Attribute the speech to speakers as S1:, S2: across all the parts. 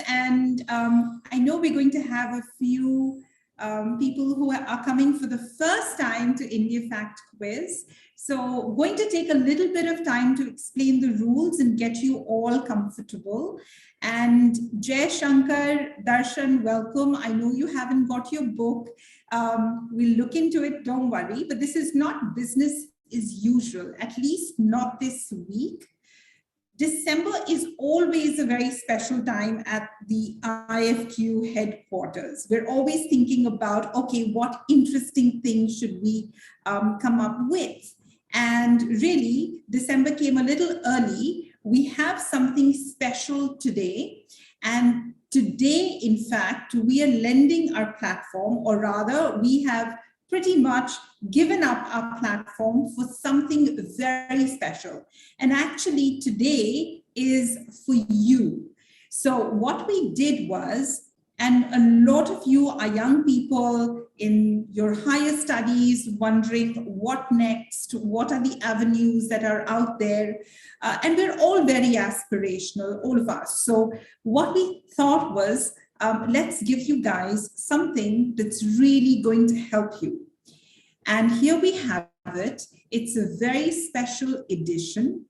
S1: And I know we're going to have a few people who are coming for the first time to India Fact Quiz. So going to take a little bit of time to explain the rules and get you all comfortable. And Jay Shankar, Darshan, welcome. I know you haven't got your book. We'll look into it, don't worry. But this is not business as usual, at least not this week. December is always a very special time at the IFQ headquarters. We're always thinking about, okay, what interesting things should we come up with? And really, December came a little early. We have something special today. And today, in fact, we are lending our platform, or rather, we have pretty much given up our platform for something very special. And actually today is for you. So what we did was, and a lot of you are young people in your higher studies wondering what next, what are the avenues that are out there. And we're all very aspirational, all of us. So what we thought was, let's give you guys something that's really going to help you. And here we have it. It's a very special edition,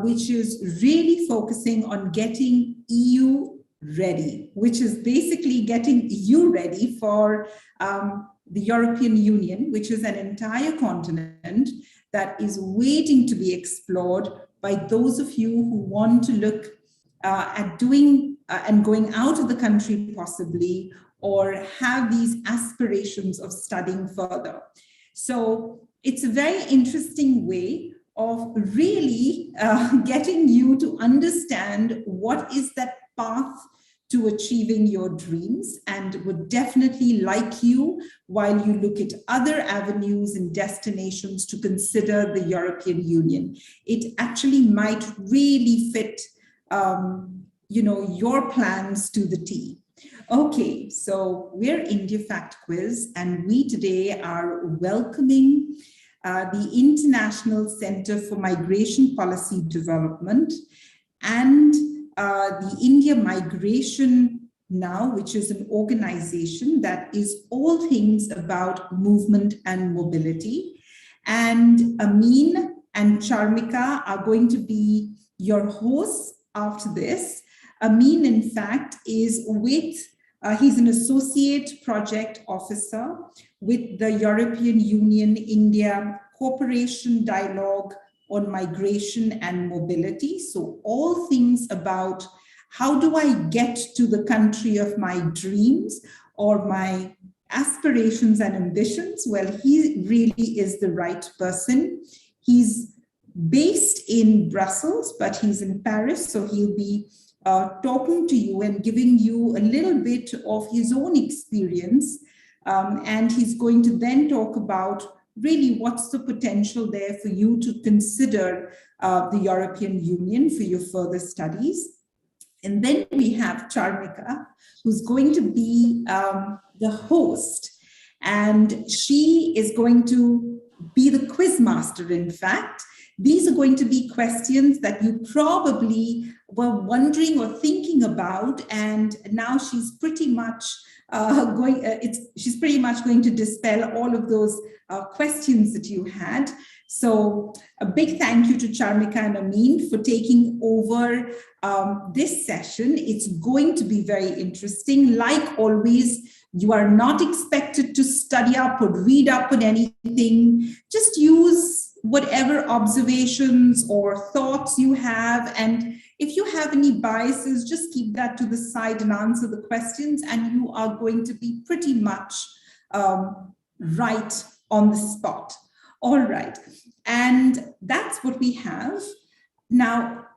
S1: which is really focusing on getting EU ready, which is basically getting you ready for the European Union, which is an entire continent that is waiting to be explored by those of you who want to look at doing and going out of the country possibly, or have these aspirations of studying further. So it's a very interesting way of really getting you to understand what is that path to achieving your dreams, and would definitely like you, while you look at other avenues and destinations, to consider the European Union. It actually might really fit your plans to the T. Okay, so we're India Fact Quiz, and we today are welcoming the International Center for Migration Policy Development and the India Migration Now, which is an organization that is all things about movement and mobility. And Amin and Charmika are going to be your hosts after this. Amin, in fact, is with, he's an associate project officer with the European Union India Cooperation Dialogue on Migration and Mobility. So all things about how do I get to the country of my dreams or my aspirations and ambitions? Well, he really is the right person. He's based in Brussels, but he's in Paris, so he'll be talking to you and giving you a little bit of his own experience. And he's going to then talk about really what's the potential there for you to consider the European Union for your further studies. And then we have Charmika, who's going to be the host. And she is going to be the quiz master, in fact. These are going to be questions that you probably were wondering or thinking about, and now she's pretty much she's pretty much going to dispel all of those questions that you had. So a big thank you to Charmika and Amin for taking over this session. It's going to be very interesting. Like always, you are not expected to study up or read up on anything. Just use whatever observations or thoughts you have. And if you have any biases, just keep that to the side and answer the questions, and you are going to be pretty much right on the spot. All right. And that's what we have. Now,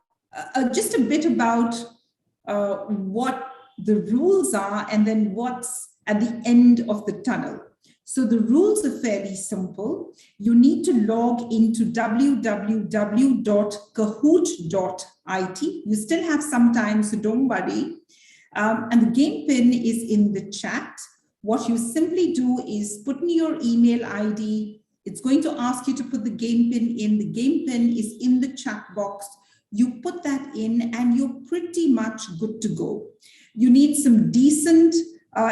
S1: just a bit about what the rules are and then what's at the end of the tunnel. So the rules are fairly simple. You need to log into www.kahoot.it. You still have some time, so don't worry. And the game pin is in the chat. What you simply do is put in your email ID. It's going to ask you to put the game pin in. The game pin is in the chat box. you put that in and you're pretty much good to go. You need some decent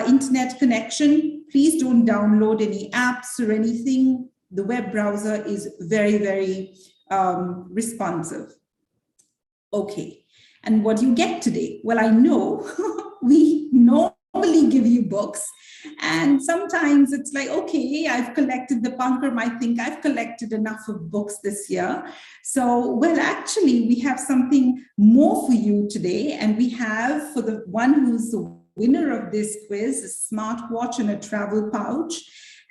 S1: internet connection. Please don't download any apps or anything. The web browser is very, very responsive. Okay, and what do you get today? Well, I know we normally give you books, and sometimes it's like, okay, I've collected, the punker might think I've collected enough of books this year. So, well, actually, we have something more for you today, and we have, for the one who's the winner of this quiz, a smartwatch and a travel pouch,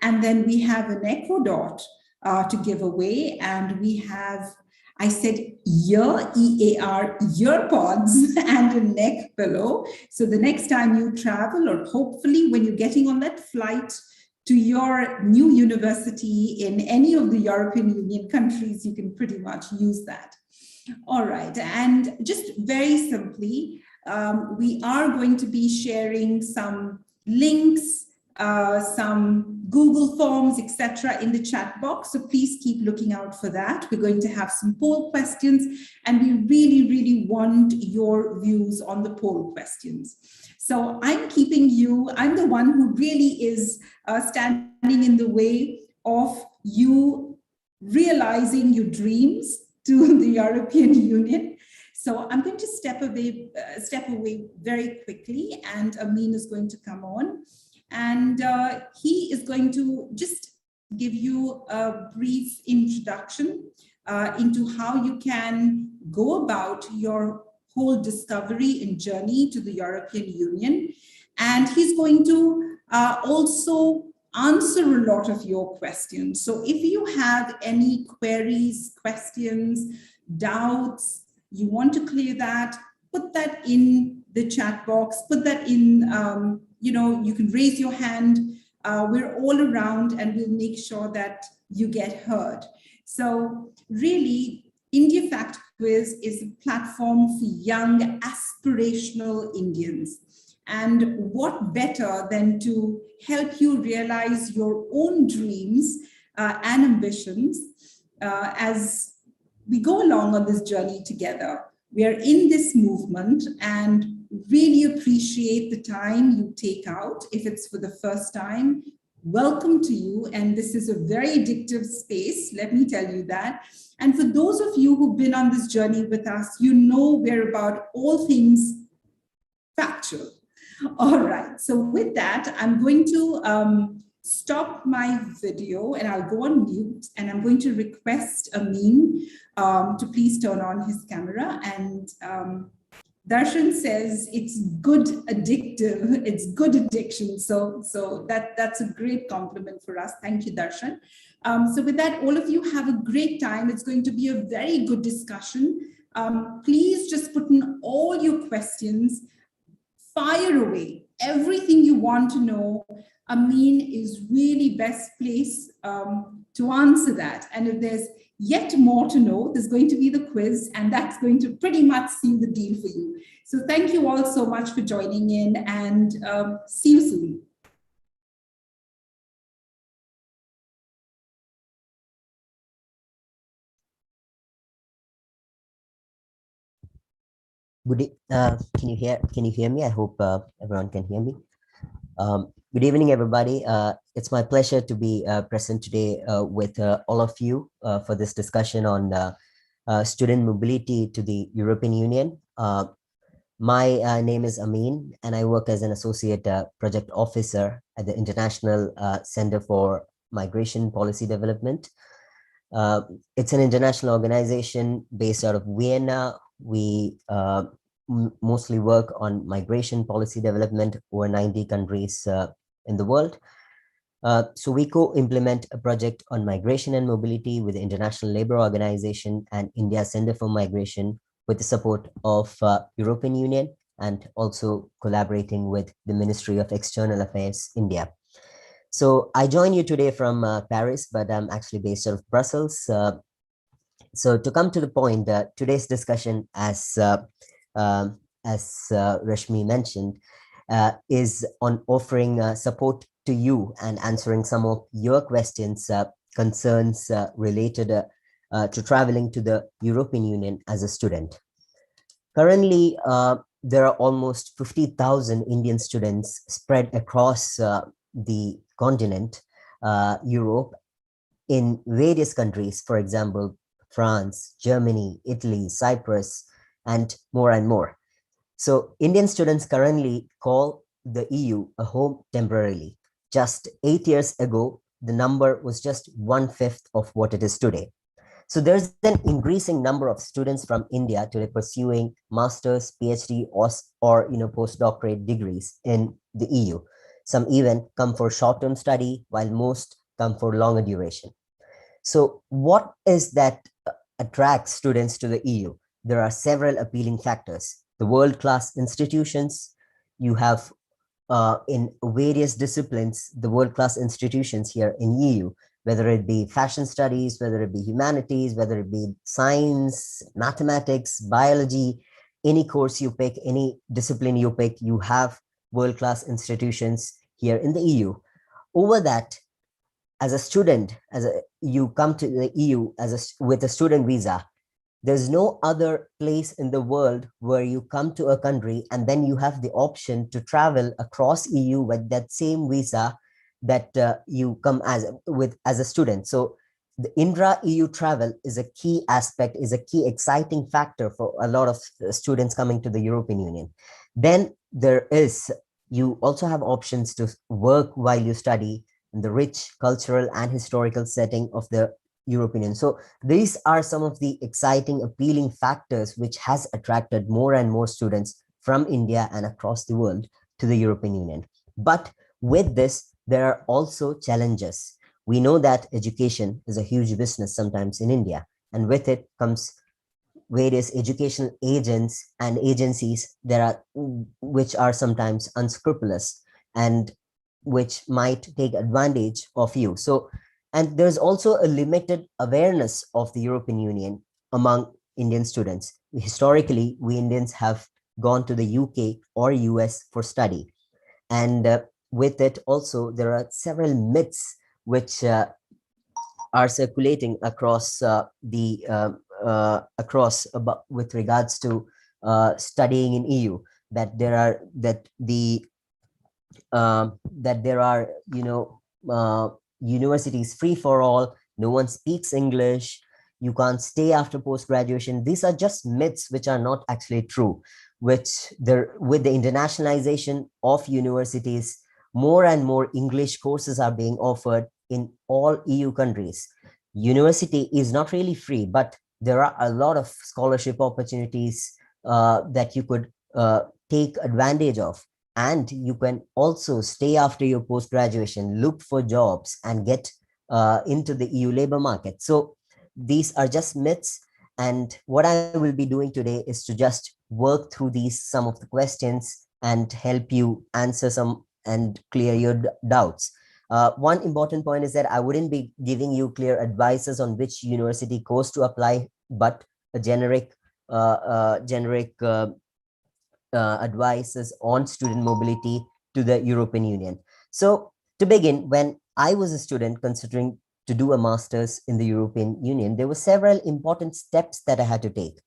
S1: and then we have an Echo Dot to give away, and we have, I said ear, E-A-R, earpods and a neck pillow. So the next time you travel, or hopefully when you're getting on that flight to your new university in any of the European Union countries, you can pretty much use that. All right, and just very simply, we are going to be sharing some links, some Google Forms, etc. in the chat box. So please keep looking out for that. We're going to have some poll questions, and we really, really want your views on the poll questions. So I'm the one who really is standing in the way of you realizing your dreams to the European Union. So I'm going to step away very quickly, and Amin is going to come on. And he is going to just give you a brief introduction into how you can go about your whole discovery and journey to the European Union. And he's going to also answer a lot of your questions. So if you have any queries, questions, doubts, you want to clear that, put that in the chat box, put that in, you can raise your hand. We're all around, and we'll make sure that you get heard. So really, India Fact Quiz is a platform for young aspirational Indians. And what better than to help you realize your own dreams and ambitions as we go along on this journey together. We are in this movement and really appreciate the time you take out. If it's for the first time, welcome to you. And this is a very addictive space, let me tell you that. And for those of you who've been on this journey with us, you know we're about all things factual. All right, so with that, I'm going to stop my video and I'll go on mute, and I'm going to request Amin to please turn on his camera. And Darshan says it's good addictive, it's good addiction. So that's a great compliment for us. Thank you, Darshan. So with that, all of you have a great time. It's going to be a very good discussion. Please just put in all your questions. Fire away everything you want to know. Amin is really best placed to answer that. And if there's yet more to know, there's going to be the quiz, and that's going to pretty much seal the deal for you. So thank you all so much for joining in, and see you soon.
S2: Good. Can you hear me? I hope everyone can hear me. Good evening, everybody. It's my pleasure to be present today with all of you for this discussion on student mobility to the European Union. My name is Amin, and I work as an associate project officer at the International Center for Migration Policy Development. It's an international organization based out of Vienna. We mostly work on migration policy development over 90 countries in the world. So we co-implement a project on migration and mobility with the International Labour Organization and India Center for Migration, with the support of European Union, and also collaborating with the Ministry of External Affairs, India. So I join you today from Paris, but I'm actually based out of Brussels. So to come to the point, today's discussion, as Rashmi mentioned, is on offering support to you and answering some of your questions, concerns related to traveling to the European Union as a student. Currently, there are almost 50,000 Indian students spread across the continent, Europe, in various countries, for example, France, Germany, Italy, Cyprus, and more and more. So Indian students currently call the EU a home temporarily. Just 8 years ago, the number was just 1/5 of what it is today. So there's an increasing number of students from India today pursuing master's, PhD, or postdoctorate degrees in the EU. Some even come for short-term study, while most come for longer duration. So what is that attracts students to the EU? There are several appealing factors. The world-class institutions, you have in various disciplines, the world-class institutions here in EU, whether it be fashion studies, whether it be humanities, whether it be science, mathematics, biology, any course you pick, any discipline you pick, you have world-class institutions here in the EU. Over that, as a student, you come to the EU with a student visa. There's no other place in the world where you come to a country and then you have the option to travel across EU with that same visa that you come as a student. So the intra-EU travel is a key aspect, is a key exciting factor for a lot of students coming to the European Union. Then you also have options to work while you study in the rich cultural and historical setting of the European Union. So these are some of the exciting, appealing factors which has attracted more and more students from India and across the world to the European Union. But with this, there are also challenges. We know that education is a huge business sometimes in India, and with it comes various educational agents and agencies which are sometimes unscrupulous and which might take advantage of you. So, and there's also a limited awareness of the European Union among Indian students. Historically, we Indians have gone to the UK or US for study. And with it also, there are several myths which are circulating across with regards to studying in EU, that there are universities free for all, no one speaks English, you can't stay after post-graduation. These are just myths which are not actually true, with the internationalization of universities, more and more English courses are being offered in all EU countries. University is not really free, but there are a lot of scholarship opportunities that you could take advantage of. And you can also stay after your post-graduation, look for jobs and get into the EU labor market. So these are just myths. And what I will be doing today is to just work through some of the questions and help you answer some and clear your doubts. One important point is that I wouldn't be giving you clear advices on which university course to apply, but a generic advices on student mobility to the European Union. So to begin, when I was a student considering to do a master's in the European Union, there were several important steps that I had to take.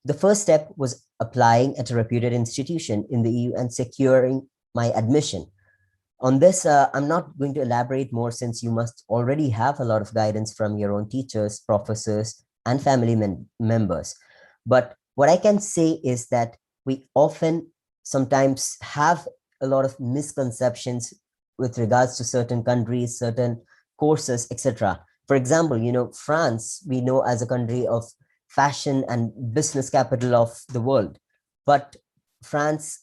S2: The first step was applying at a reputed institution in the EU and securing my admission. On this, I'm not going to elaborate more, since you must already have a lot of guidance from your own teachers, professors, and family members. But what I can say is that we often sometimes have a lot of misconceptions with regards to certain countries, certain courses, etc. For example, France, we know as a country of fashion and business capital of the world. But France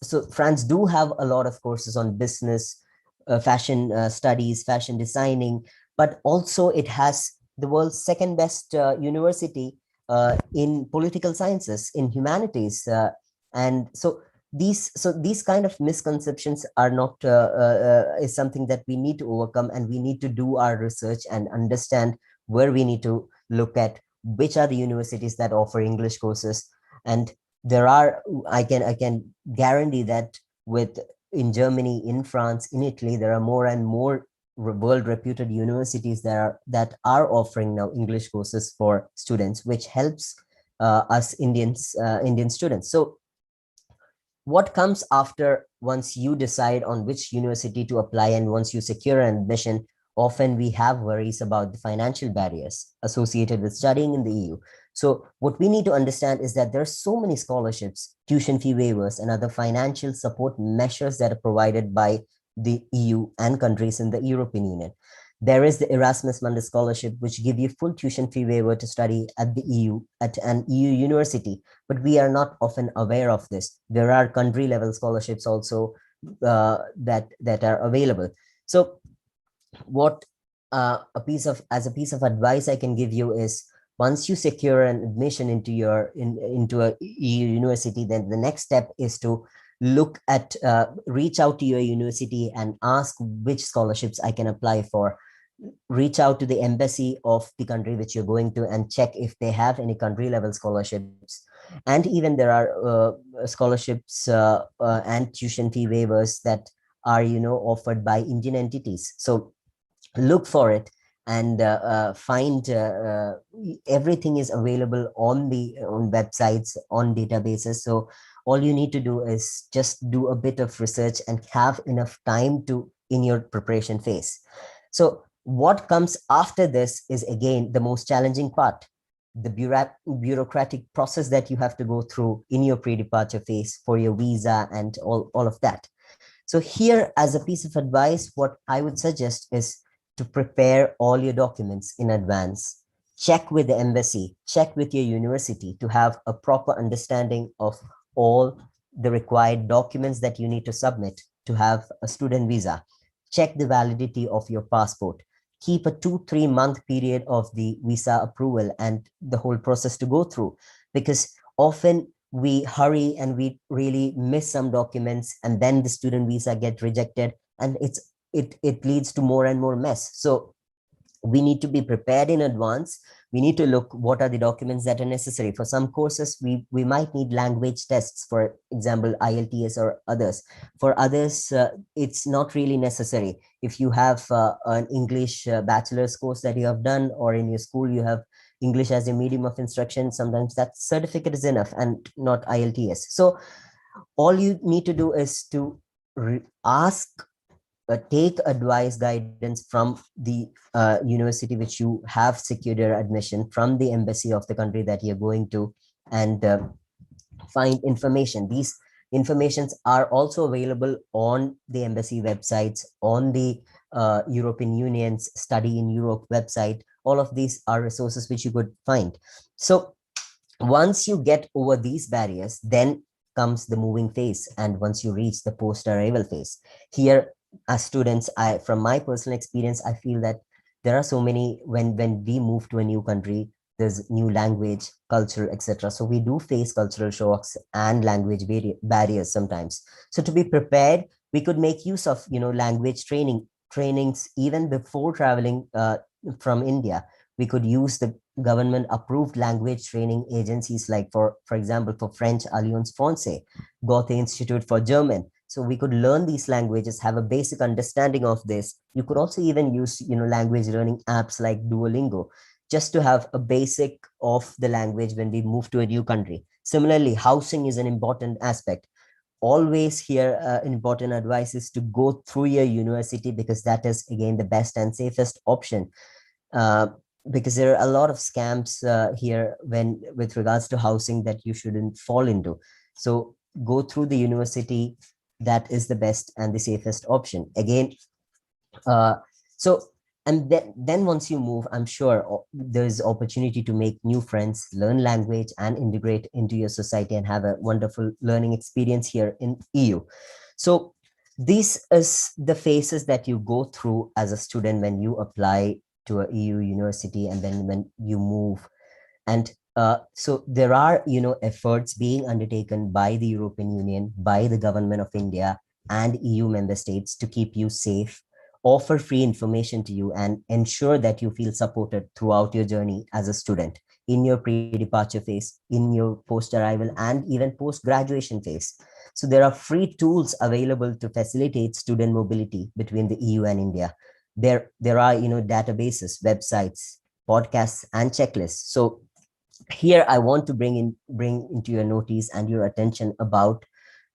S2: do have a lot of courses on business, fashion studies, fashion designing, but also it has the world's second best university in political sciences, in humanities. And so these kind of misconceptions are not is something that we need to overcome, and we need to do our research and understand where we need to look at which are the universities that offer English courses. And there are, I can guarantee that in Germany, in France, in Italy, there are more and more world reputed universities that are offering now English courses for students, which helps us Indian students. So what comes after once you decide on which university to apply and once you secure an admission? Often we have worries about the financial barriers associated with studying in the EU. So what we need to understand is that there are so many scholarships, tuition fee waivers, and other financial support measures that are provided by the EU and countries in the European Union. There is the Erasmus Mundus scholarship, which give you full tuition fee waiver to study at the EU, at an EU university, but we are not often aware of this. There are country level scholarships also that are available. So what as a piece of advice I can give you is, once you secure an admission into into a EU university, then the next step is to reach out to your university and ask which scholarships I can apply for. Reach out to the embassy of the country which you're going to and check if they have any country level scholarships. And even there are scholarships and tuition fee waivers that are offered by Indian entities. So look for it and find everything is available on websites, on databases. So all you need to do is just do a bit of research and have enough time in your preparation phase. So what comes after this is again the most challenging part, the bureaucratic process that you have to go through in your pre-departure phase for your visa and all of that. So here, as a piece of advice, what I would suggest is to prepare all your documents in advance. Check with the embassy, check with your university to have a proper understanding of all the required documents that you need to submit to have a student visa. Check the validity of your passport. Keep a 2-3 month period of the visa approval and the whole process to go through, because often we hurry and we really miss some documents, and then the student visa get rejected, and it leads to more and more mess. So we need to be prepared in advance. We need to look what are the documents that are necessary. For some courses, we might need language tests, for example, IELTS or others. For others, it's not really necessary. If you have an English bachelor's course that you have done, or in your school you have English as a medium of instruction, sometimes that certificate is enough and not IELTS. So all you need to do is to take advice, guidance from the university which you have secured your admission, from the embassy of the country that you're going to, and find information. These informations are also available on the embassy websites, on the European Union's Study in Europe website. All of these are resources which you could find. So once you get over these barriers, then comes the moving phase. And once you reach the post-arrival phase, here as students, from my personal experience, I feel that there are so many, when we move to a new country, there's new language, culture, etc. So we do face cultural shocks and language barriers sometimes. So to be prepared, we could make use of language trainings even before traveling from India. We could use the government approved language training agencies, like for example, for French, Alliance Française, Goethe Institute for German. So we could learn these languages, have a basic understanding of this. You could also even use language learning apps like Duolingo, just to have a basic of the language when we move to a new country. Similarly, housing is an important aspect. Always here, important advice is to go through your university, because that is again the best and safest option. Because there are a lot of scams here with regards to housing that you shouldn't fall into. So go through the university. That is the best and the safest option. Again, and then once you move, I'm sure there's opportunity to make new friends, learn language, and integrate into your society and have a wonderful learning experience here in EU. So this is the phases that you go through as a student when you apply to a EU university, and then when you move. And so there are efforts being undertaken by the European Union, by the government of India and EU member states to keep you safe, offer free information to you, and ensure that you feel supported throughout your journey as a student, in your pre-departure phase, in your post-arrival, and even post-graduation phase. So there are free tools available to facilitate student mobility between the EU and India. There are databases, websites, podcasts, and checklists. So here I want to bring into your notice and your attention about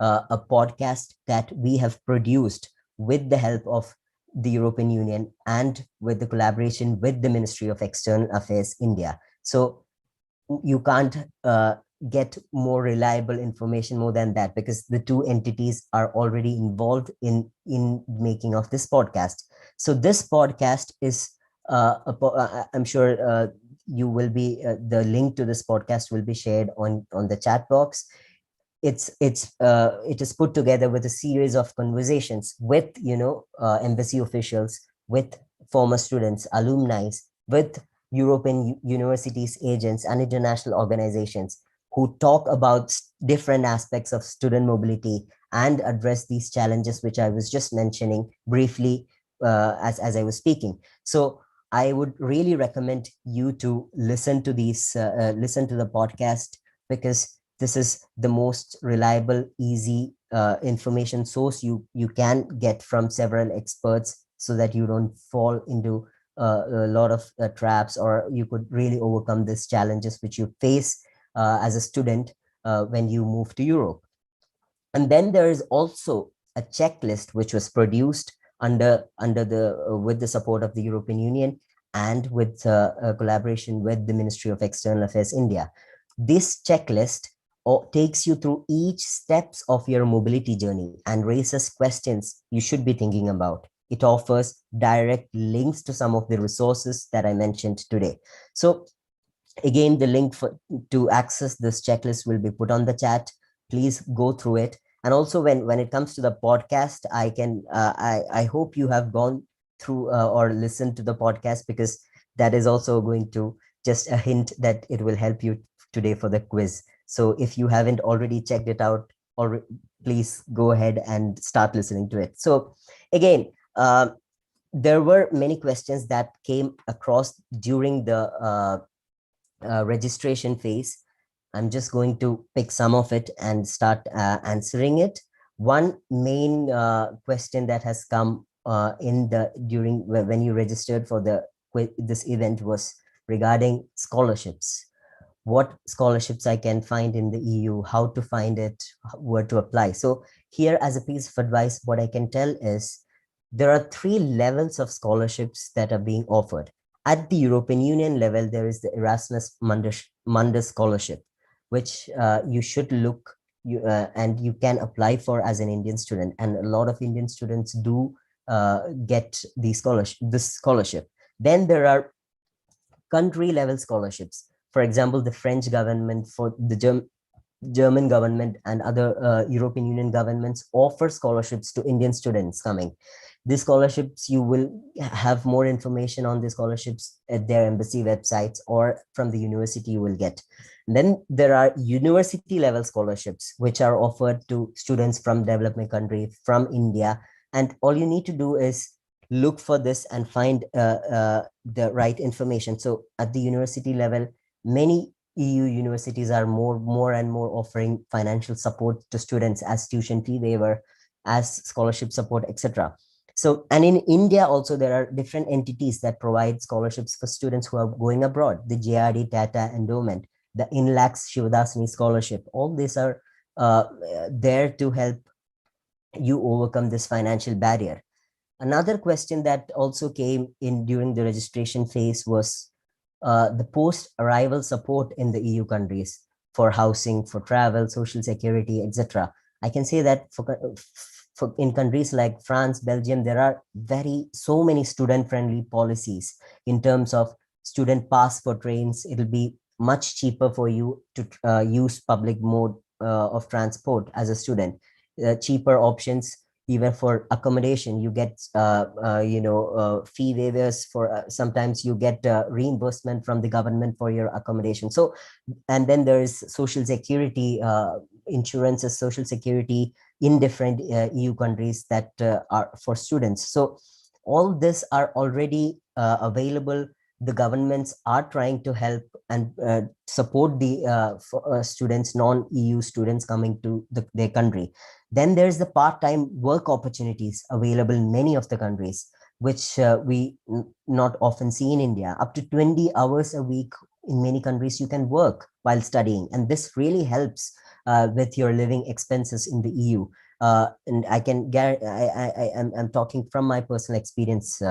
S2: a podcast that we have produced with the help of the European Union and with the collaboration with the Ministry of External Affairs India. So you can't get more reliable information more than that, because the two entities are already involved in making of this podcast. So this podcast is I'm sure you will be the link to this podcast will be shared on the chat box. It is put together with a series of conversations with embassy officials, with former students, alumni, with European universities, agents, and international organizations who talk about different aspects of student mobility and address these challenges, which I was just mentioning briefly as I was speaking. So I would really recommend you to listen to listen to the podcast, because this is the most reliable, easy information source you can get from several experts, so that you don't fall into a lot of traps, or you could really overcome these challenges which you face as a student when you move to Europe. And then there is also a checklist which was produced under the with the support of the European Union and with a collaboration with the Ministry of External Affairs India. This checklist takes you through each steps of your mobility journey and raises questions you should be thinking about. It offers direct links to some of the resources that I mentioned today. So again, the link to access this checklist will be put on the chat. Please go through it. And also when it comes to the podcast, I hope you have gone through or listened to the podcast, because that is also going to just a hint that it will help you today for the quiz. So if you haven't already checked it out, or please go ahead and start listening to it. So again, there were many questions that came across during the registration phase. I'm just going to pick some of it and start answering it. One main question that has come during when you registered for this event was regarding scholarships. What scholarships I can find in the EU, how to find it, where to apply. So here, as a piece of advice, what I can tell is there are 3 levels of scholarships that are being offered. At the European Union level, there is the Erasmus Mundus scholarship, which you should look and you can apply for as an Indian student. And a lot of Indian students do get this scholarship. Then there are country level scholarships. For example, the French government, for the German government, and other European Union governments offer scholarships to Indian students coming. These scholarships, you will have more information on the scholarships at their embassy websites or from the university you will get. And then there are university level scholarships, which are offered to students from developing country, from India. And all you need to do is look for this and find the right information. So at the university level, many EU universities are more and more offering financial support to students as tuition fee waiver, as scholarship support, etc. So, and in India also, there are different entities that provide scholarships for students who are going abroad. The JRD Tata Endowment, the Inlax Shivadasani Scholarship, all these are there to help you overcome this financial barrier. Another question that also came in during the registration phase was the post-arrival support in the EU countries for housing, for travel, social security, etc. I can say that in countries like France, Belgium, there are so many student-friendly policies in terms of student pass for trains. It'll be much cheaper for you to use public mode of transport as a student. Cheaper options. Even for accommodation, you get fee waivers for sometimes you get reimbursement from the government for your accommodation. So, and then there is social security insurances, social security in different EU countries that are for students. So all this are already available. The governments are trying to help and support the students, non-EU students coming to their country. Then there's the part-time work opportunities available in many of the countries, which we not often see in India. Up to 20 hours a week in many countries, you can work while studying. And this really helps with your living expenses in the EU. And I can guarantee, I'm talking from my personal experience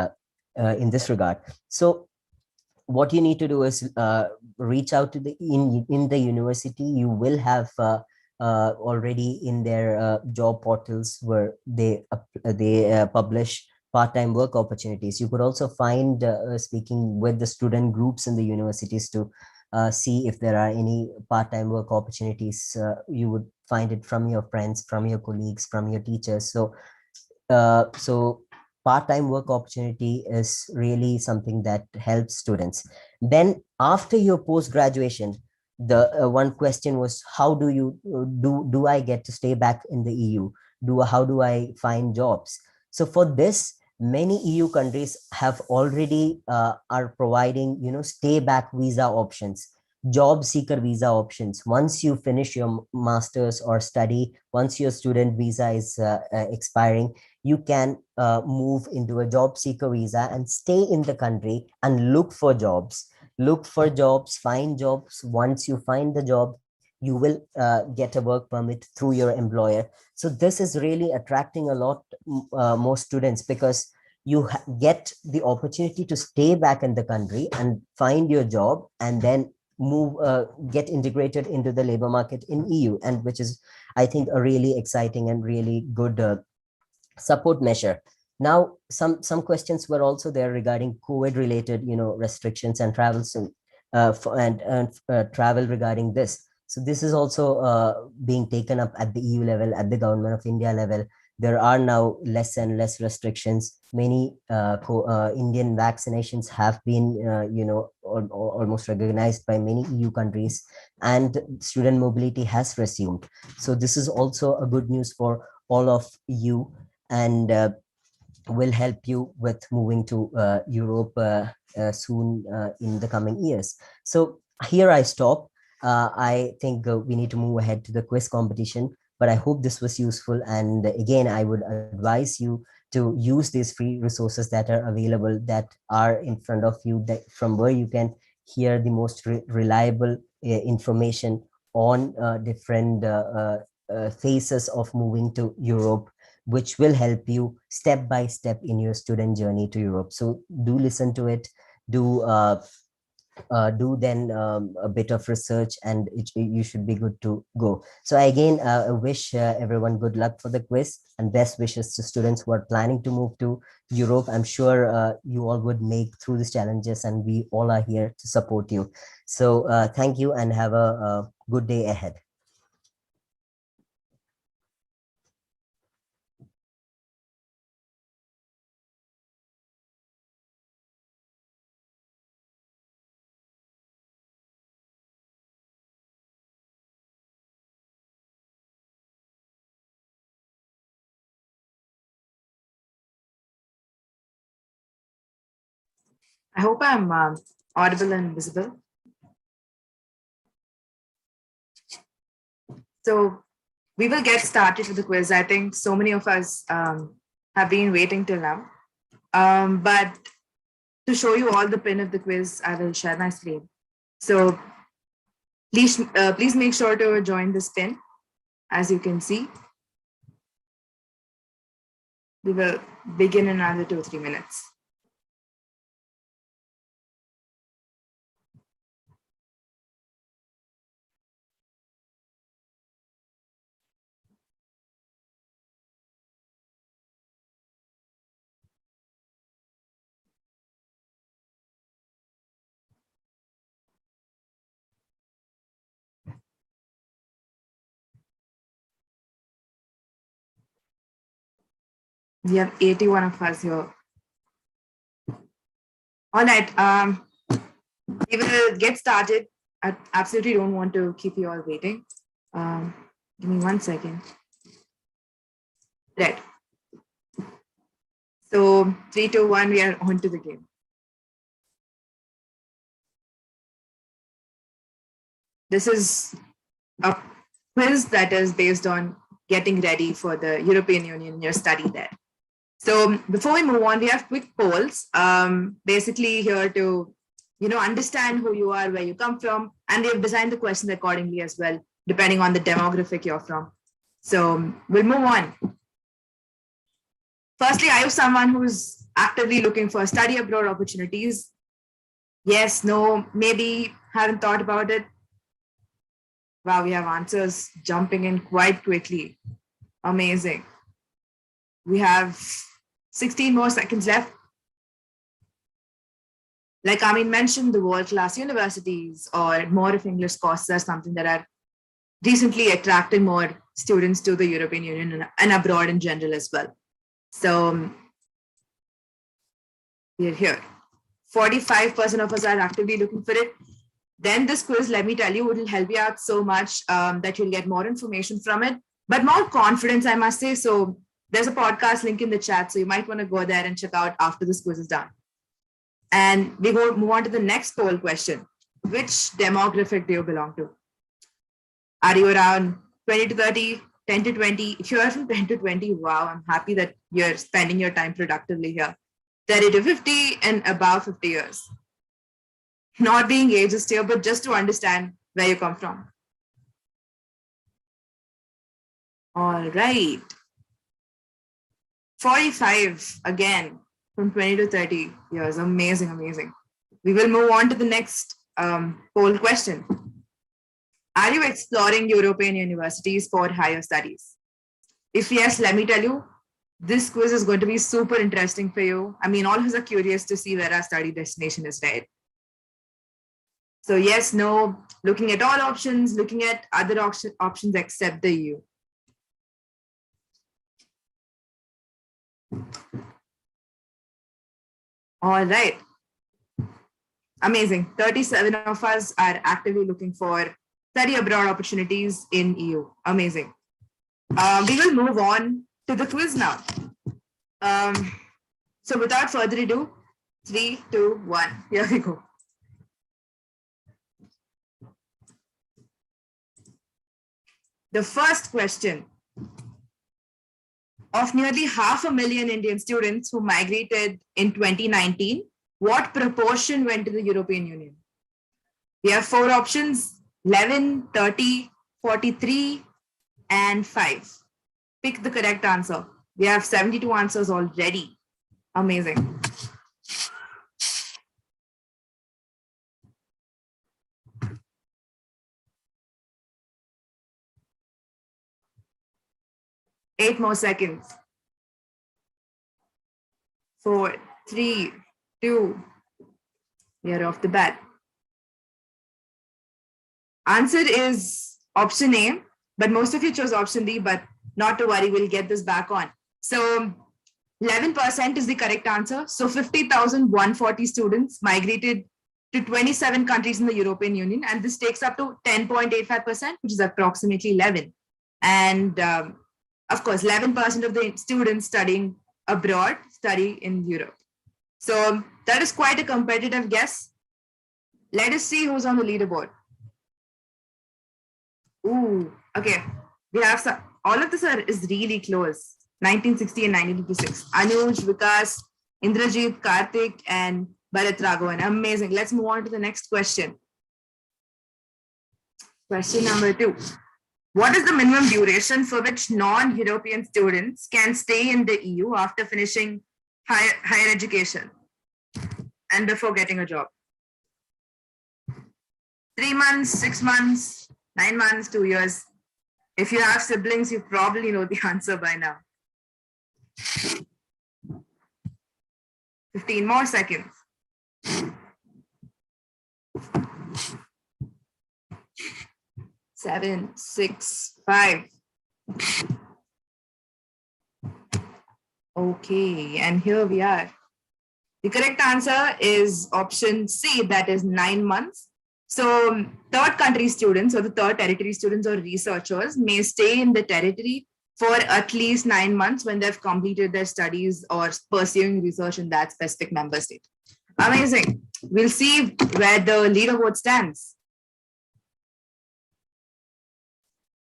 S2: in this regard. So what you need to do is reach out to the in the university. You will have already in their job portals where they publish part-time work opportunities. You could also find speaking with the student groups in the universities to see if there are any part-time work opportunities. You would find it from your friends, from your colleagues, from your teachers. So part-time work opportunity is really something that helps students. Then after your post-graduation, the one question was, how do you do I get to stay back in the EU? How do I find jobs? So for this, many EU countries have already are providing, stay back visa options, job seeker visa options. Once you finish your master's or study, once your student visa is expiring, you can move into a job seeker visa and stay in the country and look for jobs, find jobs. Once you find the job, you will get a work permit through your employer. So this is really attracting a lot more students, because you get the opportunity to stay back in the country and find your job, and then move get integrated into the labor market in EU, and which is, I think, a really exciting and really good support measure. Now, some questions were also there regarding COVID related, restrictions and travels, and travel regarding this. So this is also being taken up at the EU level, at the Government of India level. There are now less and less restrictions. Many Indian vaccinations have been, almost recognized by many EU countries, and student mobility has resumed. So this is also a good news for all of you, and will help you with moving to Europe soon in the coming years. So here I stop. I think we need to move ahead to the quiz competition, but I hope this was useful. And again, I would advise you to use these free resources that are available, that are in front of you, that from where you can hear the most reliable information on different phases of moving to Europe, which will help you step by step in your student journey to Europe. So do listen to it, do then a bit of research, and you should be good to go. So again, I wish everyone good luck for the quiz, and best wishes to students who are planning to move to Europe. I'm sure you all would make through these challenges, and we all are here to support you. So thank you, and have a good day ahead.
S3: I hope I'm audible and visible. So we will get started with the quiz. I think so many of us have been waiting till now. But to show you all the pin of the quiz, I will share my screen. So please make sure to join this pin. As you can see, we will begin in another 2 or 3 minutes. We have 81 of us here. All right, we will get started. I absolutely don't want to keep you all waiting. Give me 1 second. Right. So 3, 2, 1, we are on to the game. This is a quiz that is based on getting ready for the European Union, your study there. So before we move on, we have quick polls, basically here to, understand who you are, where you come from, and we have designed the questions accordingly as well. depending on the demographic you're from. So we'll move on. Firstly, are you someone who's actively looking for study abroad opportunities? Yes, no, maybe, haven't thought about it. Wow, we have answers jumping in quite quickly. Amazing. We have 16 more seconds left. Like Amin mentioned, the world-class universities or more of English courses are something that are recently attracting more students to the European Union and abroad in general as well. So we're here. 45% of us are actively looking for it. Then this quiz, let me tell you, it will help you out so much that you'll get more information from it, but more confidence, I must say. So there's a podcast link in the chat, so you might want to go there and check out after this quiz is done. And we go move on to the next poll question. Which demographic do you belong to? Are you around 20 to 30, 10 to 20? If you're from 10 to 20, wow, I'm happy that you're spending your time productively here. 30 to 50 and above 50 years. Not being ageist here, but just to understand where you come from. All right. 45 again from 20 to 30 years. Amazing, amazing. We will move on to the next poll question. Are you exploring European universities for higher studies? If yes, let me tell you, this quiz is going to be super interesting for you. I mean, all of us are curious to see where our study destination is, right? So yes, no, looking at all options, looking at other options except the EU. All right. Amazing. 37 of us are actively looking for study abroad opportunities in EU. Amazing. We will move on to the quiz now. So without further ado, 3, 2, 1, here we go. The first question: of nearly 500,000 Indian students who migrated in 2019, what proportion went to the European Union? We have 4 options: 11, 30, 43, and 5. Pick the correct answer. We have 72 answers already. Amazing. Eight more seconds. 4, 3, 2. We are off the bat. Answer is option A, but most of you chose option D, but not to worry, we'll get this back on. So 11% is the correct answer. So 50,140 students migrated to 27 countries in the European Union, and this takes up to 10.85%, which is approximately 11. And of course, 11% of the students studying abroad study in Europe. So that is quite a competitive guess. Let us see who's on the leaderboard. Ooh, okay. We have some, all of this is really close. 1960 and 1956. Anuj, Vikas, Indrajit, Karthik, and Bharat Raghavan. Amazing. Let's move on to the next question. Question number 2. What is the minimum duration for which non-European students can stay in the EU after finishing higher education and before getting a job? 3 months, 6 months, 9 months, 2 years. If you have siblings, you probably know the answer by now. 15 more seconds. 7, 6, 5. Okay, and here we are. The correct answer is option C, that is 9 months. So third country students or the third territory students or researchers may stay in the territory for at least 9 months when they've completed their studies or pursuing research in that specific member state. Amazing. We'll see where the leaderboard stands.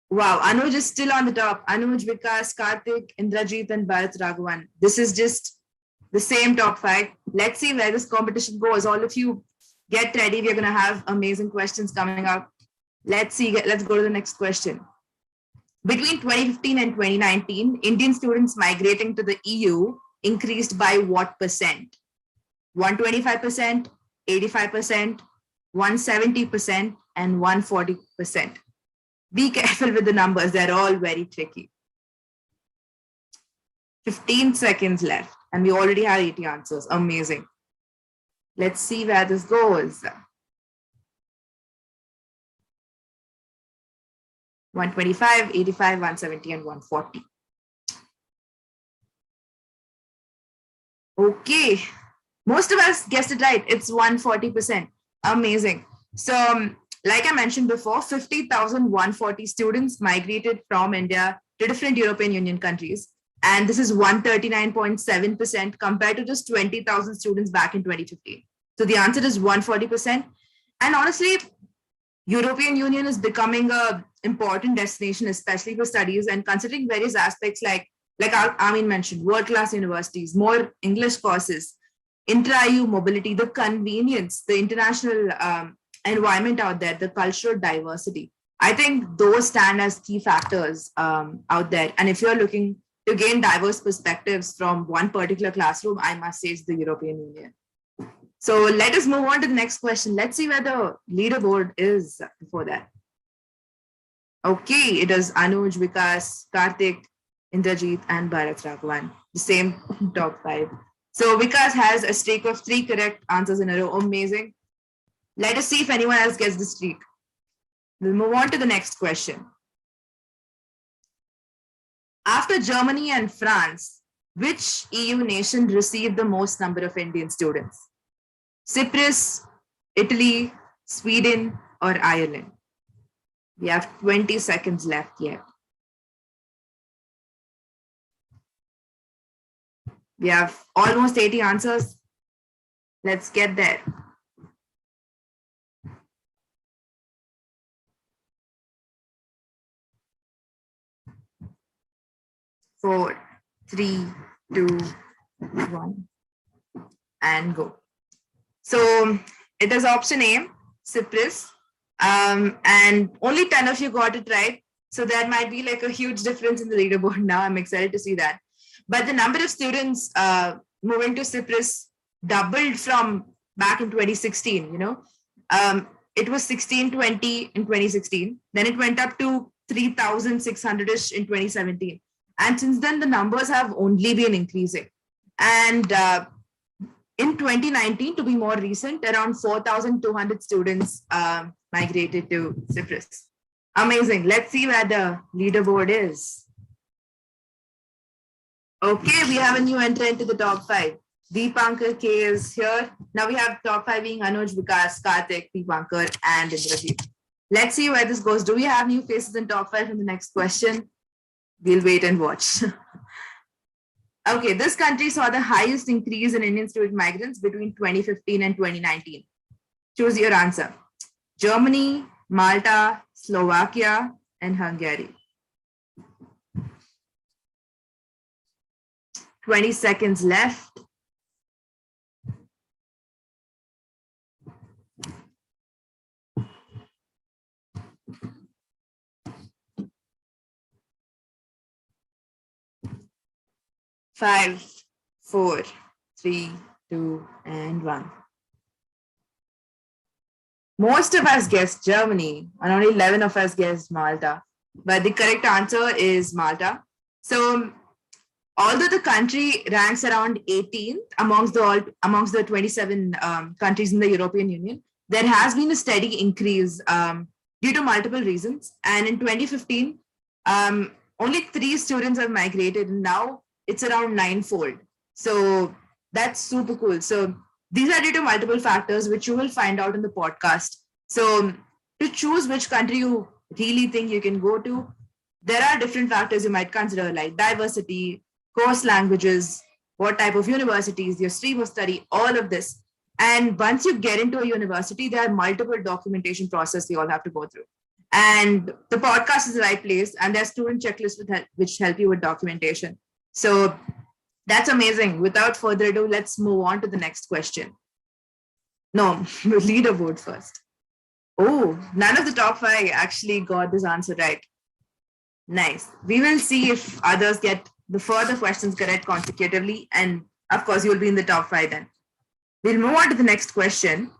S3: Wow, Anuj is still on the top. Anuj, Vikas, Karthik, Indrajit, and Bharat Raghavan. This is just the same top 5. Let's see where this competition goes. All of you get ready. We're going to have amazing questions coming up. Let's go to the next question. Between 2015 and 2019, Indian students migrating to the EU increased by what percent? 125%, 85%, 170%, and 140%. Be careful with the numbers, they're all very tricky. 15 seconds left, and we already have 80 answers. Amazing. Let's see where this goes. 125, 85, 170, and 140. Okay, most of us guessed it right. It's 140%. Amazing. So, like I mentioned before, 50,140 students migrated from India to different European Union countries. And this is 139.7% compared to just 20,000 students back in 2015. So the answer is 140%. And honestly, European Union is becoming an important destination, especially for studies, and considering various aspects like Amin mentioned, world-class universities, more English courses, intra-EU mobility, the convenience, the international environment out there, the cultural diversity. I think those stand as key factors out there. And if you're looking to gain diverse perspectives from one particular classroom, I must say it's the European Union. So let us move on to the next question. Let's see where the leaderboard is before that. Okay, it is Anuj, Vikas, Karthik, Indrajit, and Bharat Raghavan, the same top 5. So Vikas has a streak of 3 correct answers in a row. Amazing. Let us see if anyone else gets the streak. We'll move on to the next question. After Germany and France, which EU nation received the most number of Indian students? Cyprus, Italy, Sweden, or Ireland? We have 20 seconds left yet. We have almost 80 answers. Let's get there. 4, 3, 2, 1, and go. So it is option A, Cyprus, and only 10 of you got it right. So there might be like a huge difference in the leaderboard now. I'm excited to see that. But the number of students moving to Cyprus doubled from back in 2016, you know. It was 1620 in 2016. Then it went up to 3,600-ish in 2017. And since then, the numbers have only been increasing. And in 2019, to be more recent, around 4,200 students migrated to Cyprus. Amazing. Let's see where the leaderboard is. Okay, we have a new entrant into the top 5. Deepankar K is here. Now we have top 5 being Anuj, Vikas, Karthik, Deepankar, and Indrajit. Let's see where this goes. Do we have new faces in top 5 in the next question? We'll wait and watch. Okay, this country saw the highest increase in Indian student migrants between 2015 and 2019. Choose your answer. Germany, Malta, Slovakia, and Hungary. 20 seconds left. Five, 4, 3, 2, and 1. Most of us guessed Germany, and only 11 of us guessed Malta. But the correct answer is Malta. So, although the country ranks around 18th amongst the 27 countries in the European Union, there has been a steady increase due to multiple reasons. And in 2015, only 3 students have migrated, and now it's around 9-fold. So that's super cool. So these are due to multiple factors, which you will find out in the podcast. So to choose which country you really think you can go to, there are different factors you might consider, like diversity, course languages, what type of universities, your stream of study, all of this. And once you get into a university, there are multiple documentation processes you all have to go through. And the podcast is the right place, and there's student checklists which help you with documentation. So that's amazing. Without further ado, let's move on to the next question. No, leaderboard first. Oh, none of the top 5 actually got this answer right. Nice. We will see if others get the further questions correct consecutively. And of course, you will be in the top 5 then. We'll move on to the next question.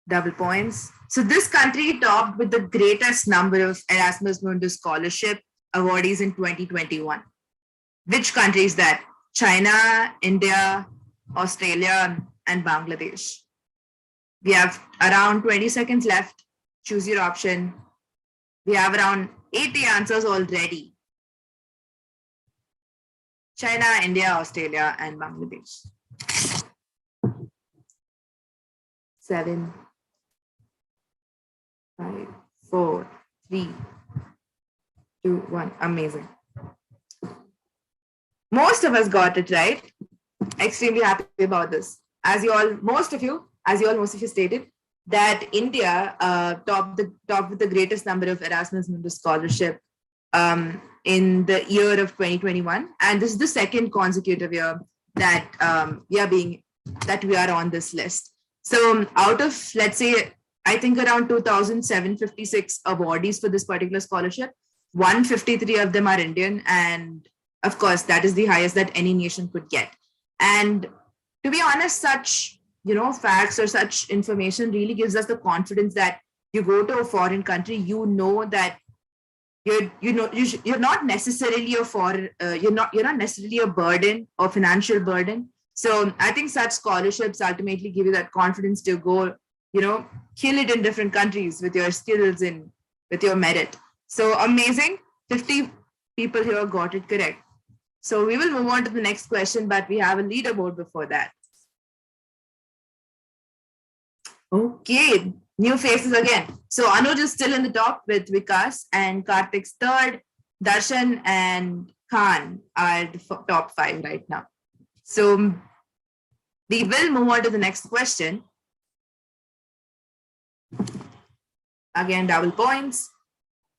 S3: Double points. So this country topped with the greatest number of Erasmus Mundus scholarship awardees in 2021. Which country is that? China, India, Australia, and Bangladesh. We have around 20 seconds left. Choose your option. We have around 80 answers already. China, India, Australia, and Bangladesh. 7, 5, 4, 3, 2, 1. Amazing. Most of us got it right. Extremely happy about this. Most of you stated that India topped with the greatest number of Erasmus Mundus scholarship in the year of 2021, and this is the second consecutive year that we are on this list. So out of, let's say, I think around 2,756 awardees for this particular scholarship, 153 of them are Indian, and of course that is the highest that any nation could get. And to be honest, such facts or such information really gives us the confidence that you go to a foreign country, you know that you're not necessarily you're not necessarily a burden or financial burden. So I think such scholarships ultimately give you that confidence to go, kill it in different countries with your skills and with your merit. So amazing. 50 people here got it correct. So we will move on to the next question, but we have a leaderboard before that. Okay, new faces again. So Anuj is still in the top with Vikas, and Karthik's third. Darshan and Khan are the top 5 right now. So we will move on to the next question. Again, double points.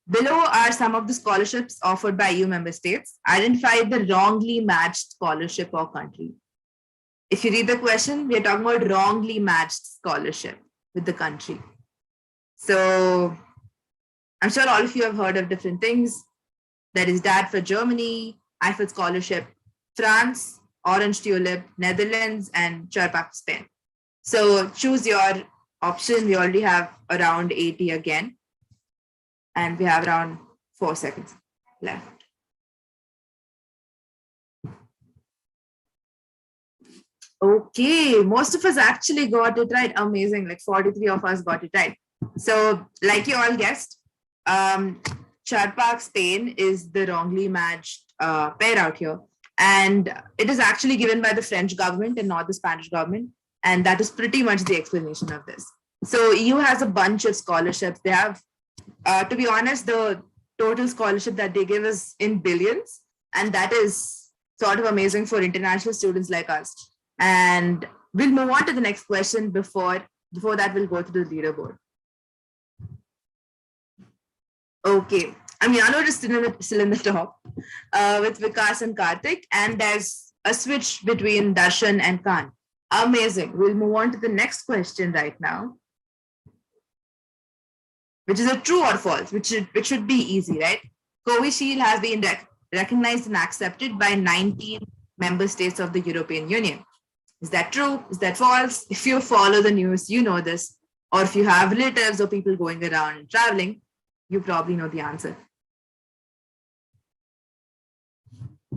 S3: Below are some of the scholarships offered by EU member states. Identify the wrongly matched scholarship or country. If you read the question, we are talking about wrongly matched scholarship with the country. So I'm sure all of you have heard of different things. There is DAD for Germany, Eiffel Scholarship, France, Orange Tulip, Netherlands, and Charpak for Spain. So choose your option. We already have around 80 again. And we have around 4 seconds left. Okay, most of us actually got it right. Amazing, like 43 of us got it right. So like you all guessed, Charpak Spain is the wrongly matched pair out here. And it is actually given by the French government and not the Spanish government. And that is pretty much the explanation of this. So EU has a bunch of scholarships. They have, to be honest, the total scholarship that they give is in billions. And that is sort of amazing for international students like us. And we'll move on to the next question. Before that, we'll go to the leaderboard. Okay, Anuj is still in the top with Vikas and Karthik, and there's a switch between Darshan and Khan. Amazing. We'll move on to the next question right now, which is a true or false, which should be easy, right? Covishield has been recognized and accepted by 19 member states of the European Union. Is that true? Is that false? If you follow the news, you know this. Or if you have relatives or people going around and traveling, you probably know the answer.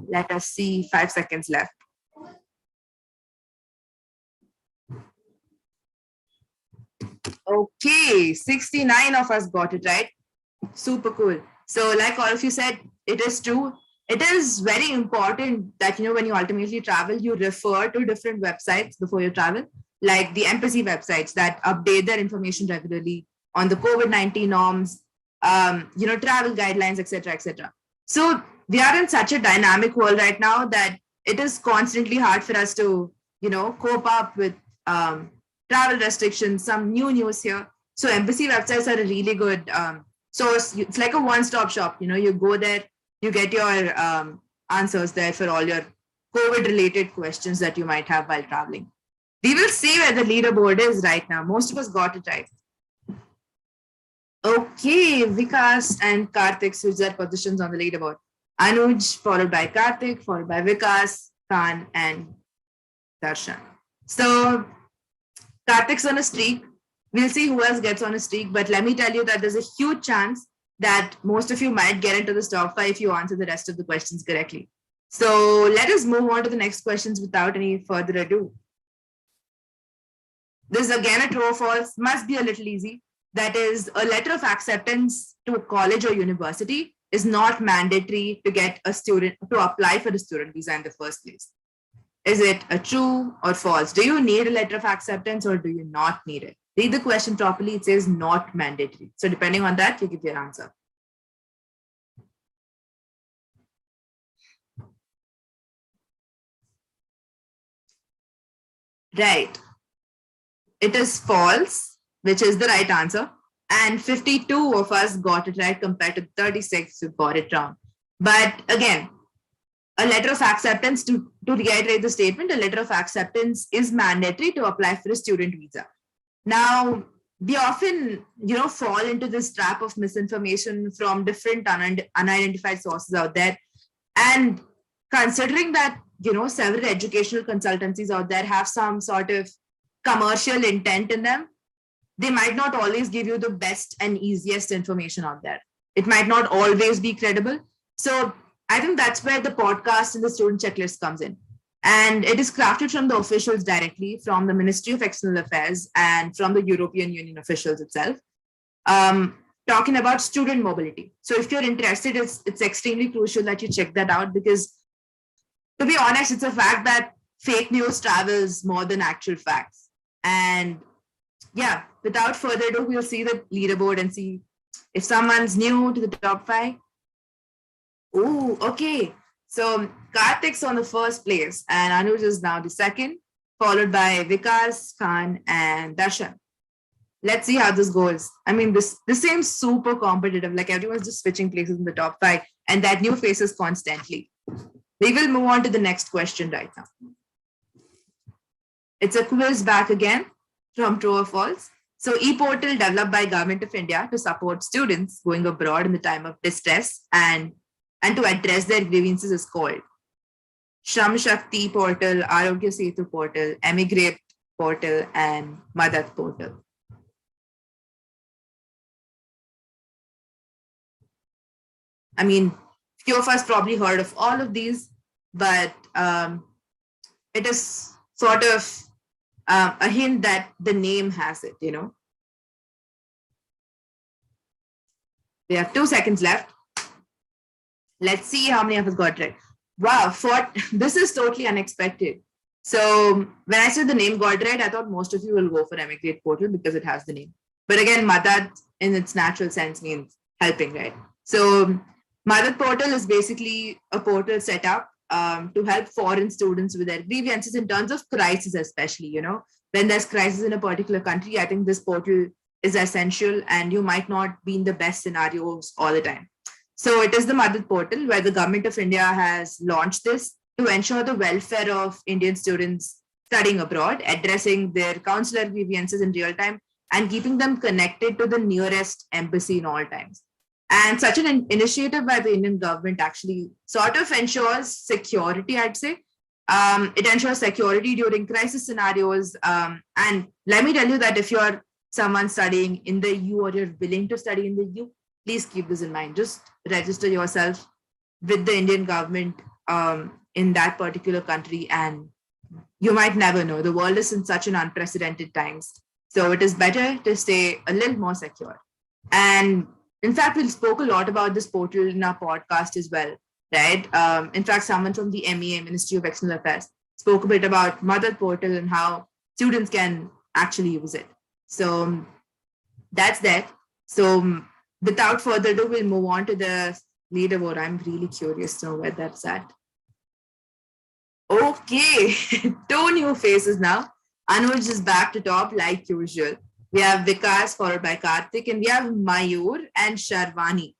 S3: Let us see, 5 seconds left. Okay, 69 of us got it right. Super cool. So like all of you said, it is true. It is very important that, when you ultimately travel, you refer to different websites before you travel, like the embassy websites that update their information regularly on the COVID-19 norms, travel guidelines, etc., etc. So we are in such a dynamic world right now that it is constantly hard for us to, cope up with travel restrictions, some new news here. So embassy websites are a really good source. It's like a one-stop shop. You go there, you get your answers there for all your COVID-related questions that you might have while traveling. We will see where the leaderboard is right now. Most of us got it right. Okay, Vikas and Karthik switch their positions on the leaderboard. Anuj, followed by Karthik, followed by Vikas, Khan, and Darshan. So Karthik's on a streak. We'll see who else gets on a streak, but let me tell you that there's a huge chance that most of you might get into the top 5 if you answer the rest of the questions correctly. So let us move on to the next questions without any further ado. This is again a true or false, must be a little easy. That is, a letter of acceptance to a college or university is not mandatory to get a student to apply for the student visa in the first place. Is it a true or false? Do you need a letter of acceptance or do you not need it? Read the question properly. It says not mandatory. So depending on that, you give your answer. Right. It is false, which is the right answer. And 52 of us got it right compared to 36 who got it wrong. But again, a letter of acceptance, to reiterate the statement, a letter of acceptance is mandatory to apply for a student visa. Now, we often, fall into this trap of misinformation from different unidentified sources out there. And considering that, several educational consultancies out there have some sort of commercial intent in them, they might not always give you the best and easiest information out there. It might not always be credible. So I think that's where the podcast and the student checklist comes in. And it is crafted from the officials directly, from the Ministry of External Affairs and from the European Union officials itself, talking about student mobility. So if you're interested, it's extremely crucial that you check that out, because to be honest, it's a fact that fake news travels more than actual facts. And yeah, without further ado, we'll see the leaderboard and see if someone's new to the top 5. Oh, okay. So Karthik's on the first place and Anuj is now the second, followed by Vikas, Khan, and Darshan. Let's see how this goes. I mean, this seems super competitive, like everyone's just switching places in the top 5 and that new faces constantly. We will move on to the next question right now. It's a quiz back again from True or False. So e-portal developed by Government of India to support students going abroad in the time of distress and to address their grievances is called Shram Shakti portal, Arogya Setu portal, Migrated portal, and Madad portal. I mean, few of us probably heard of all of these, but it is sort of a hint that the name has it, We have 2 seconds left. Let's see how many of us got right. Wow, this is totally unexpected. So when I said the name got right, I thought most of you will go for Migrate portal because it has the name. But again, Madad in its natural sense means helping, right? So Madad portal is basically a portal set up to help foreign students with their grievances in terms of crisis, especially, when there's crisis in a particular country. I think this portal is essential and you might not be in the best scenarios all the time. So it is the Madad portal where the Government of India has launched this to ensure the welfare of Indian students studying abroad, addressing their consular grievances in real time and keeping them connected to the nearest embassy in all times. And such an initiative by the Indian government actually sort of ensures security, I'd say. It ensures security during crisis scenarios. And let me tell you that if you're someone studying in the EU or you're willing to study in the EU, please keep this in mind. Just register yourself with the Indian government in that particular country, and you might never know. The world is in such an unprecedented times. So it is better to stay a little more secure. And in fact, we spoke a lot about this portal in our podcast as well, right? In fact, someone from the MEA, Ministry of External Affairs, spoke a bit about Madad portal and how students can actually use it. So that's that. So without further ado, we'll move on to the leaderboard. I'm really curious to know where that's at. Okay, 2 new faces now. Anuj is back to top like usual. We have Vikas followed by Karthik, and we have Mayur and Sharwani.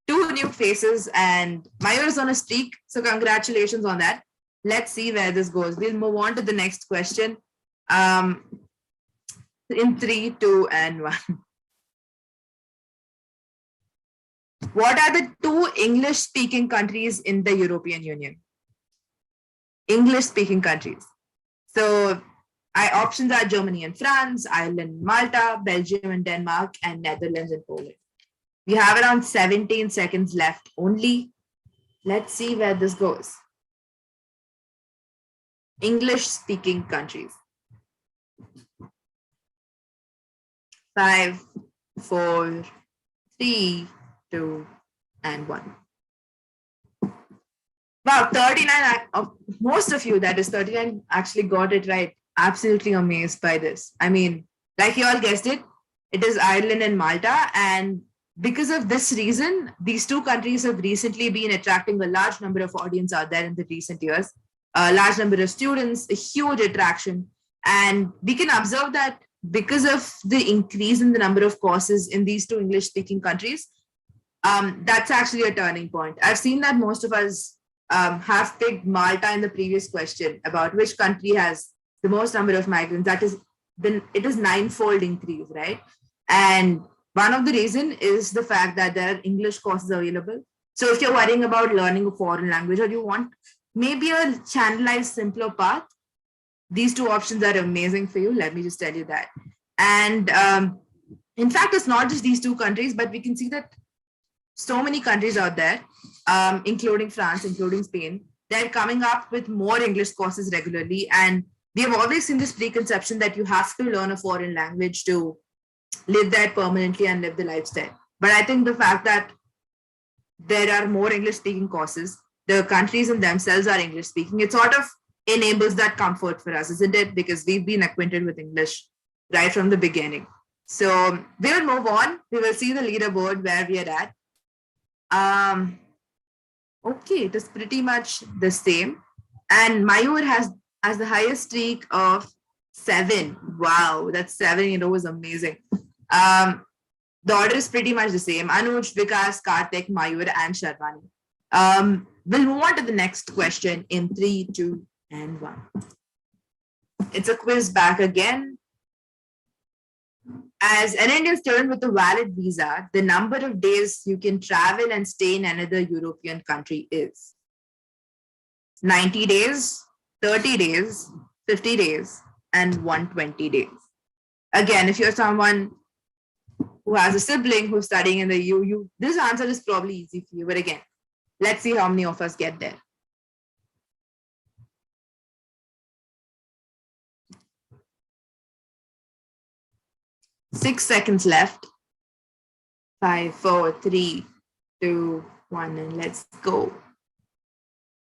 S3: 2 new faces, and Mayur is on a streak. So congratulations on that. Let's see where this goes. We'll move on to the next question. In 3, 2, and 1. What are the 2 English-speaking countries in the European Union? English-speaking countries. So options are Germany and France, Ireland, Malta, Belgium and Denmark, and Netherlands and Poland. We have around 17 seconds left only. Let's see where this goes. English-speaking countries. 5, 4, 3, 2, and 1. Wow, 39, most of you, that is 39, actually got it right. Absolutely amazed by this. I mean, like you all guessed it, it is Ireland and Malta. And because of this reason, these 2 countries have recently been attracting a large number of audience out there in the recent years. A large number of students, a huge attraction. And we can observe that because of the increase in the number of courses in these 2 English-speaking countries, that's actually a turning point. I've seen that most of us have picked Malta in the previous question about which country has the most number of migrants. That is, then it is 9-fold increase, right? And one of the reason is the fact that there are English courses available. So if you're worrying about learning a foreign language or you want maybe a channelized, simpler path, these 2 options are amazing for you. Let me just tell you that. And in fact, it's not just these 2 countries, but we can see that so many countries out there, including France, including Spain, they're coming up with more English courses regularly. And we have always seen this preconception that you have to learn a foreign language to live there permanently and live the lifestyle. But I think the fact that there are more English-speaking courses, the countries in themselves are English-speaking, it sort of enables that comfort for us, isn't it? Because we've been acquainted with English right from the beginning. So we will move on. We will see the leaderboard where we are at. Okay, it is pretty much the same. And Mayur has the highest streak of 7. Wow, that's 7 in a row is amazing. The order is pretty much the same. Anuj, Vikas, Karthik, Mayur, and Sharvani. We'll move on to the next question in 3, 2, and 1. It's a quiz back again. As an Indian student with a valid visa, the number of days you can travel and stay in another European country is 90 days, 30 days, 50 days, and 120 days. Again, if you're someone who has a sibling who's studying in the EU, this answer is probably easy for you. But again, let's see how many of us get there. Six seconds left. 5, 4, 3, 2, 1, and let's go.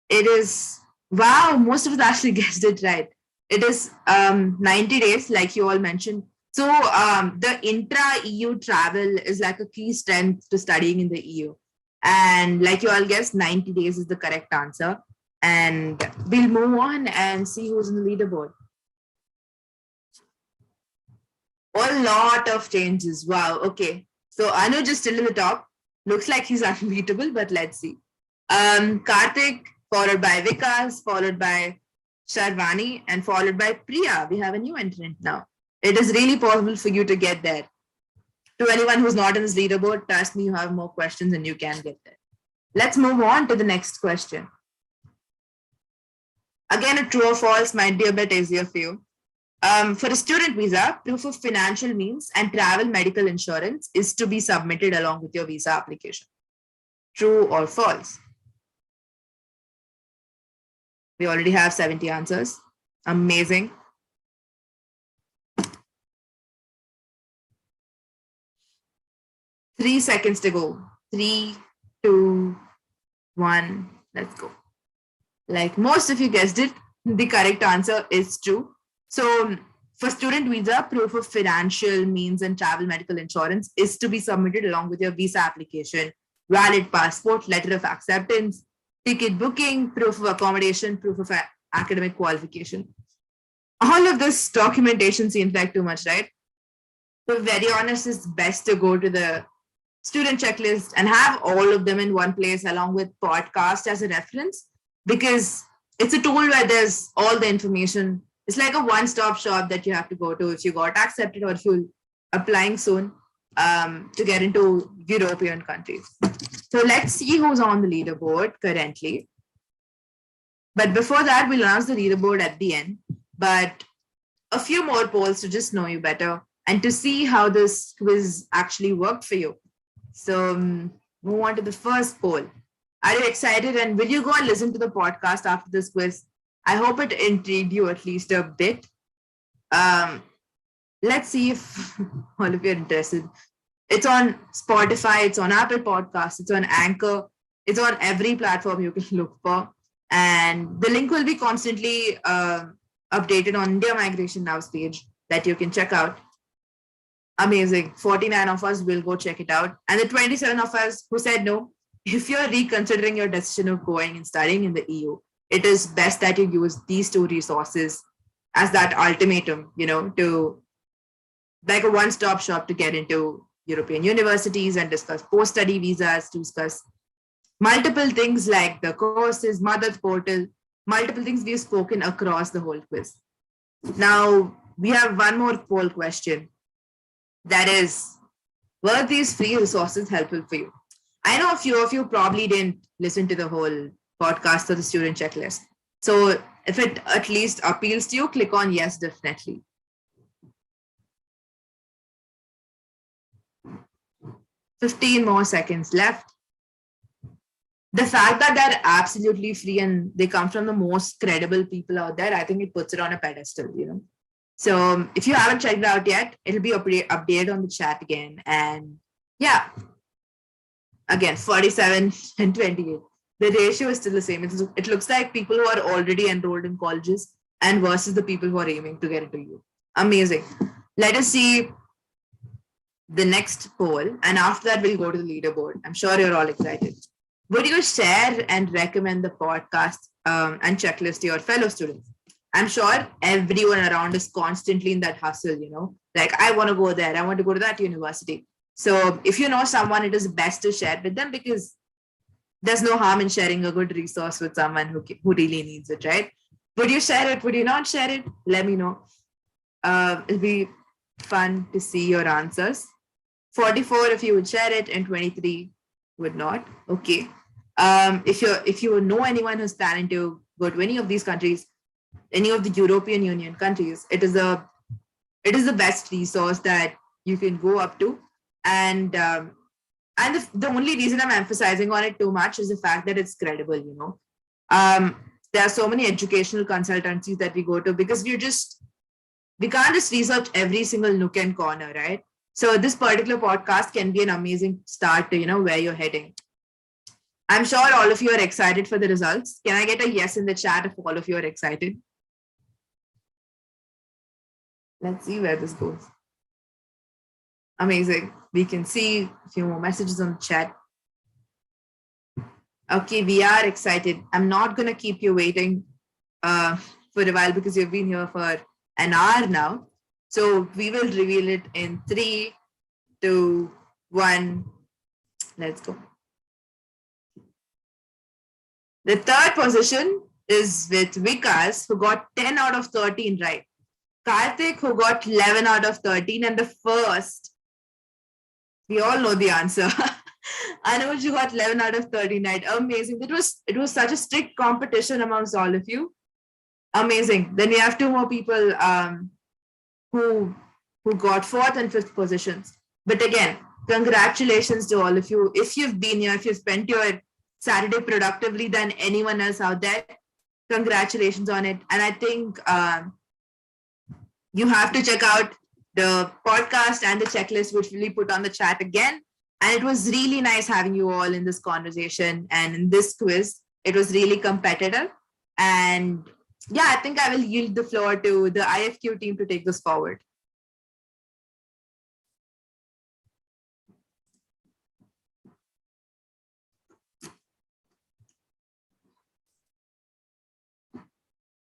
S3: It is, wow, most of us actually guessed it right. It is 90 days, like you all mentioned. So the intra-EU travel is like a key strength to studying in the EU. And like you all guessed, 90 days is the correct answer. And we'll move on and see who's in the leaderboard. A lot of changes. Wow. Okay. So Anuj is still in the top. Looks like he's unbeatable, but let's see. Karthik, followed by Vikas, followed by Sharvani, and followed by Priya. We have a new entrant now. It is really possible for you to get there. To anyone who's not in this leaderboard, trust me, you have more questions and you can get there. Let's move on to the next question. Again, a true or false might be a bit easier for you. For a student visa, proof of financial means and travel medical insurance is to be submitted along with your visa application. True or false? We already have 70 answers. Amazing. Three seconds to go. 3, 2, 1. Let's go. Like most of you guessed it, the correct answer is true. So for student visa, proof of financial means and travel medical insurance is to be submitted along with your visa application, valid passport, letter of acceptance, ticket booking, proof of accommodation, proof of academic qualification. All of this documentation seems like too much, right? To be very honest, it's best to go to the student checklist and have all of them in one place along with podcast as a reference, because it's a tool where there's all the information It's like a one-stop shop that you have to go to if you got accepted or if you're applying soon to get into European countries. So let's see who's on the leaderboard currently. But before that, we'll announce the leaderboard at the end. But a few more polls to just know you better and to see how this quiz actually worked for you. So move on to the first poll. Are you excited? And will you go and listen to the podcast after this quiz? I hope it intrigued you at least a bit. Let's see if all of you are interested. It's on Spotify, it's on Apple Podcasts, it's on Anchor, it's on every platform you can look for. And the link will be constantly updated on India Migration Now's page that you can check out. Amazing. 49 of us will go check it out. And the 27 of us who said no, if you're reconsidering your decision of going and studying in the EU, it is best that you use these two resources as that ultimatum, to like a one-stop shop to get into European universities and discuss post-study visas, to discuss multiple things like the courses, mother portal, multiple things we've spoken across the whole quiz. Now, we have one more poll question. That is, were these free resources helpful for you? I know a few of you probably didn't listen to the whole podcast or the student checklist. So if it at least appeals to you, click on yes, definitely. 15 more seconds left. The fact that they're absolutely free and they come from the most credible people out there, I think it puts it on a pedestal, So if you haven't checked it out yet, it'll be updated on the chat again. And yeah, again, 47 and 28. The ratio is still the same. It looks like people who are already enrolled in colleges and versus the people who are aiming to get into you. Amazing. Let us see the next poll. And after that, we'll go to the leaderboard. I'm sure you're all excited. Would you share and recommend the podcast and checklist to your fellow students? I'm sure everyone around is constantly in that hustle, like I want to go there. I want to go to that university. So if you know someone, it is best to share with them because there's no harm in sharing a good resource with someone who really needs it, right? Would you share it? Would you not share it? Let me know. It'll be fun to see your answers. 44 if you would share it and 23 would not. Okay. If you know anyone who's planning to go to any of these countries, any of the European Union countries, it is the best resource that you can go up to. And the only reason I'm emphasizing on it too much is the fact that it's credible, there are so many educational consultancies that we go to because we can't just research every single nook and corner, right? So this particular podcast can be an amazing start to, where you're heading. I'm sure all of you are excited for the results. Can I get a yes in the chat if all of you are excited? Let's see where this goes. Amazing. We can see a few more messages on the chat. Okay, we are excited. I'm not going to keep you waiting for a while because you've been here for an hour now. So we will reveal it in 3, 2, 1. Let's go. The third position is with Vikas, who got 10 out of 13 right. Karthik, who got 11 out of 13. And the first, we all know the answer. Anuj, who got 11 out of 13 right. Amazing. It was such a strict competition amongst all of you. Amazing. Then we have 2 more people who got 4th and 5th positions. But again, congratulations to all of you. If you've been here, if you've spent your Saturday productively than anyone else out there, congratulations on it. And I think you have to check out the podcast and the checklist, which we put on the chat again. And it was really nice having you all in this conversation and in this quiz. It was really competitive. And yeah, I think I will yield the floor to the IFQ team to take this forward.